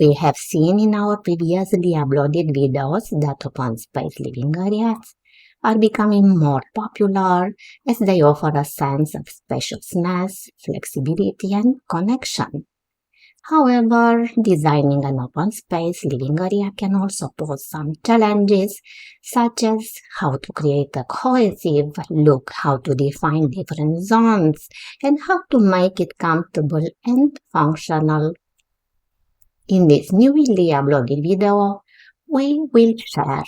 we have seen in our previously uploaded videos that open space living areas are becoming more popular as they offer a sense of spaciousness, flexibility, and connection. However, designing an open space living area can also pose some challenges, such as how to create a cohesive look, how to define different zones, and how to make it comfortable and functional. In this newly uploaded video, we will share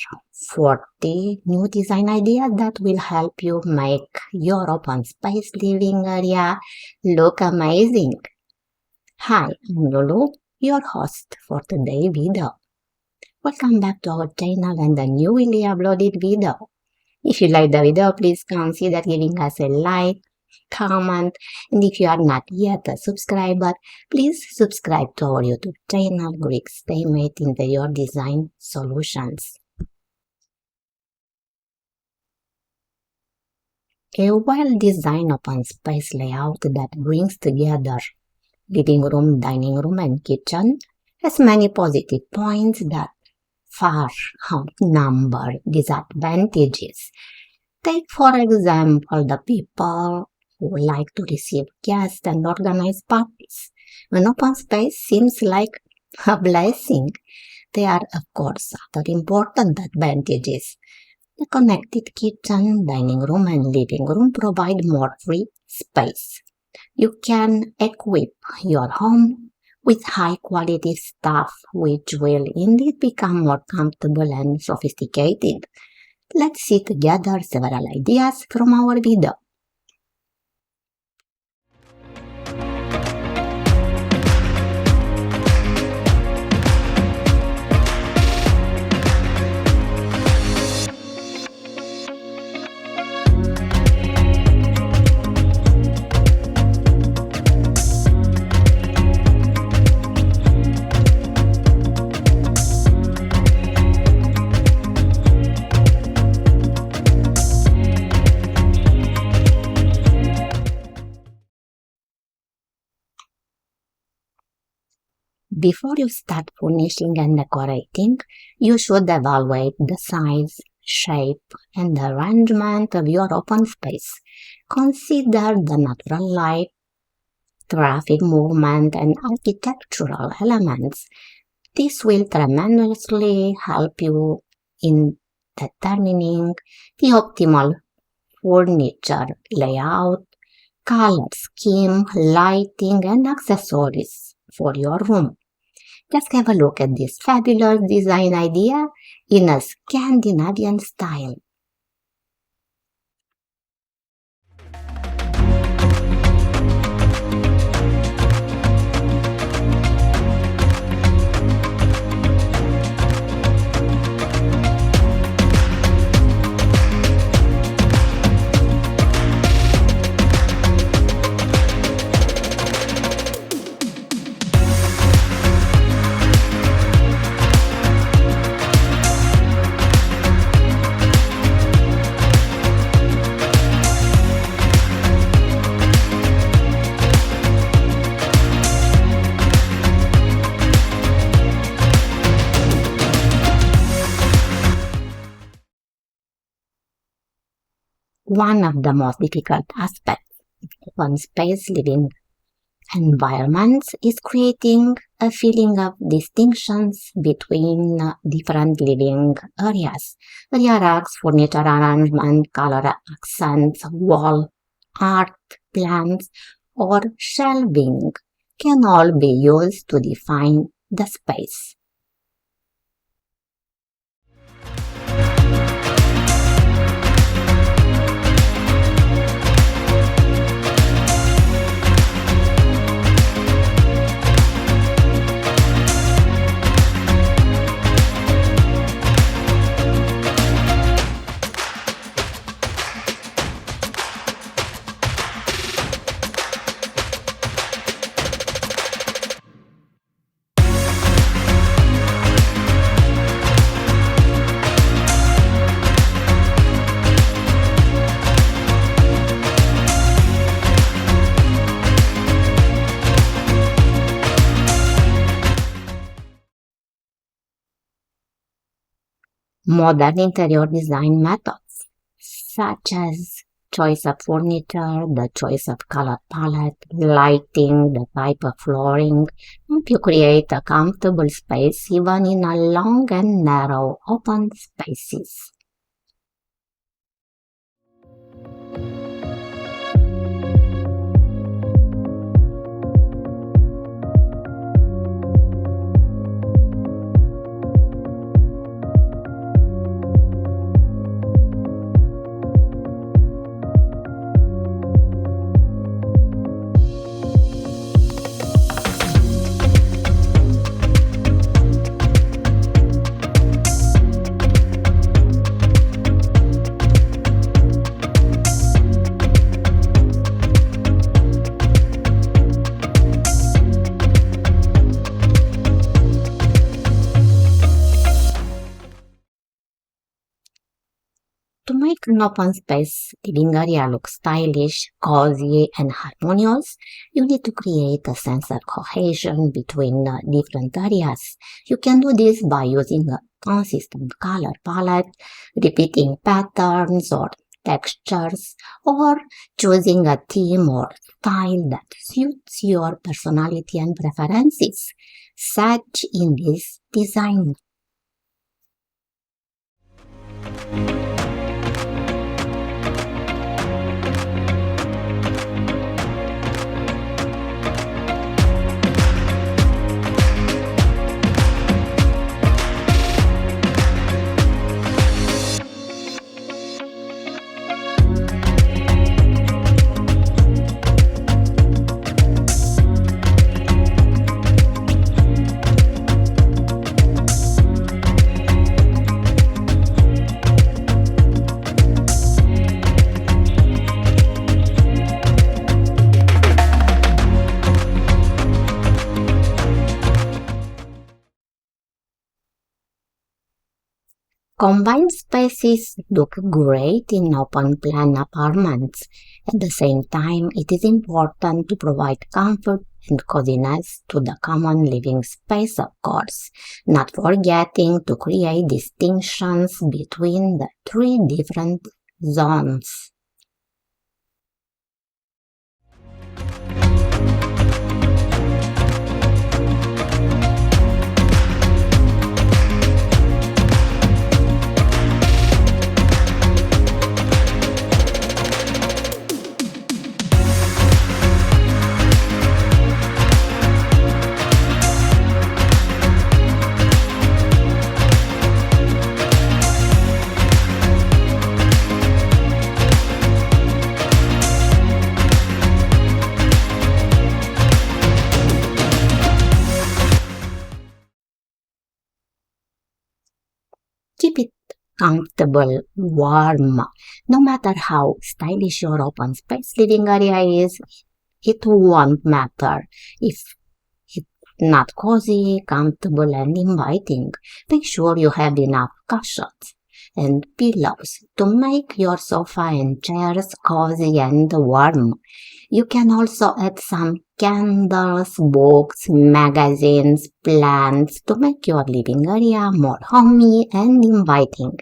40 new design ideas that will help you make your open space living area look amazing. Hi, I'm Lulu, your host for today's video. Welcome back to our channel and the newly uploaded video. If you like the video, please consider giving us a like, comment, and if you are not yet a subscriber, please subscribe to our YouTube channel, Grig Stamate, Interior Design Solutions. A well-designed open space layout that brings together living room, dining room, and kitchen has many positive points that far outnumber disadvantages. Take, for example, the people who like to receive guests and organize parties. An open space seems like a blessing. There are, of course, other important advantages. The connected kitchen, dining room, and living room provide more free space. You can equip your home with high-quality stuff, which will indeed become more comfortable and sophisticated. Let's see together several ideas from our video. Before you start furnishing and decorating, you should evaluate the size, shape, and arrangement of your open space. Consider the natural light, traffic movement, and architectural elements. This will tremendously help you in determining the optimal furniture layout, color scheme, lighting, and accessories for your room. Just have a look at this fabulous design idea in a Scandinavian style. One of the most difficult aspects of open space living environments is creating a feeling of distinctions between different living areas. Area rugs, furniture arrangement, color accents, wall art, plants, or shelving can all be used to define the space. Modern interior design methods, such as choice of furniture, the choice of color palette, lighting, the type of flooring, help you create a comfortable space even in a long and narrow open spaces. To make an open space living area look stylish, cozy, and harmonious, you need to create a sense of cohesion between different areas. You can do this by using a consistent color palette, repeating patterns or textures, or choosing a theme or style that suits your personality and preferences. Such in this design. Combined spaces look great in open plan apartments. At the same time, it is important to provide comfort and coziness to the common living space, of course, not forgetting to create distinctions between the three different zones. Keep it comfortable, warm. No matter how stylish your open space living area is, it won't matter if it's not cozy, comfortable, and inviting. Make sure you have enough cushions and pillows to make your sofa and chairs cozy and warm. You can also add some candles, books, magazines, plants to make your living area more homey and inviting.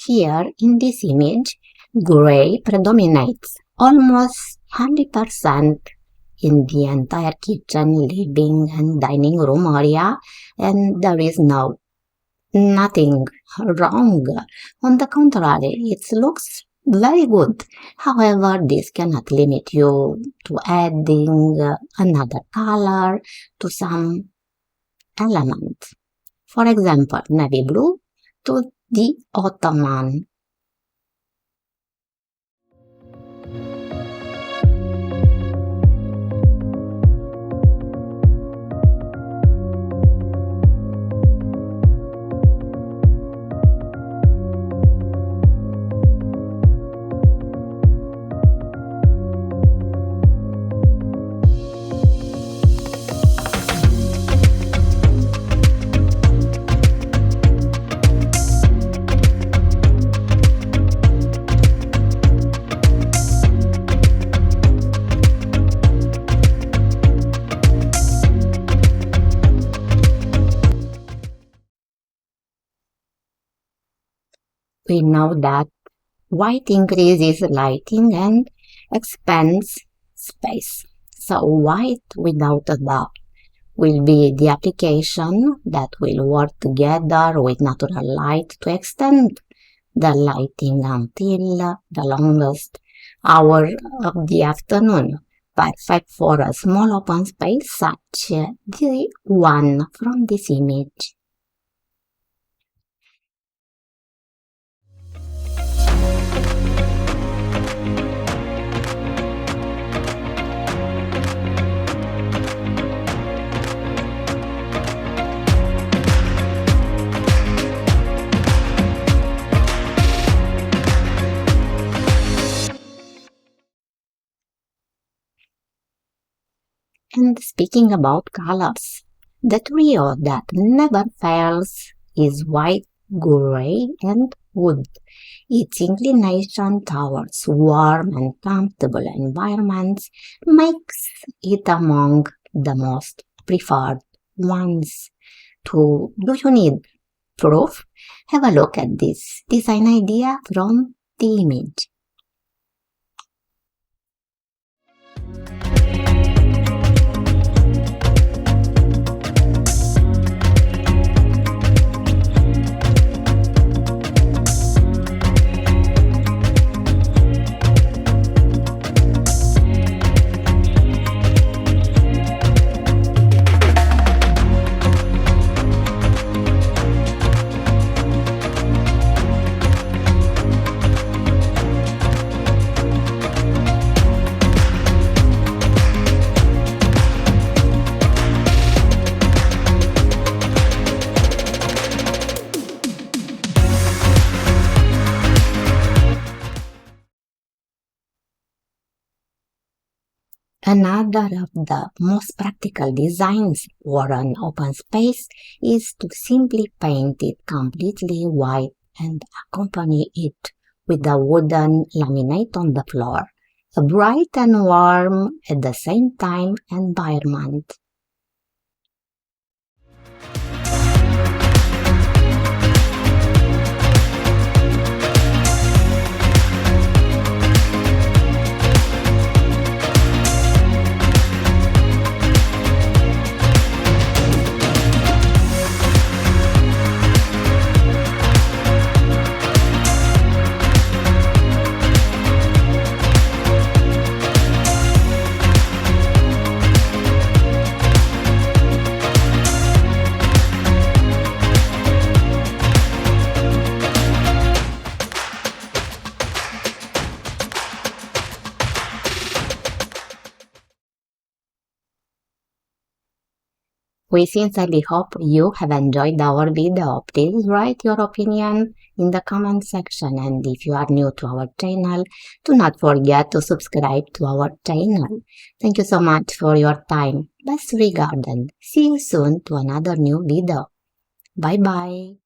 Here in this image, gray predominates almost 100% in the entire kitchen, living and dining room area, and there is nothing wrong. On the contrary, it looks very good. However, this cannot limit you to adding another color to some element. For example, navy blue to the ottoman We know that white increases lighting and expands space. So white, without a doubt, will be the application that will work together with natural light to extend the lighting until the longest hour of the afternoon, perfect for a small open space such the one from this image. And speaking about colors, the trio that never fails is white, gray, and wood. Its inclination towards warm and comfortable environments makes it among the most preferred ones. Do you need proof? Have a look at this design idea from the image. Another of the most practical designs for an open space is to simply paint it completely white and accompany it with a wooden laminate on the floor. A bright and warm at the same time environment. We sincerely hope you have enjoyed our video. Please write your opinion in the comment section, and if you are new to our channel, do not forget to subscribe to our channel. Thank you so much for your time. Best regards and see you soon to another new video. Bye bye.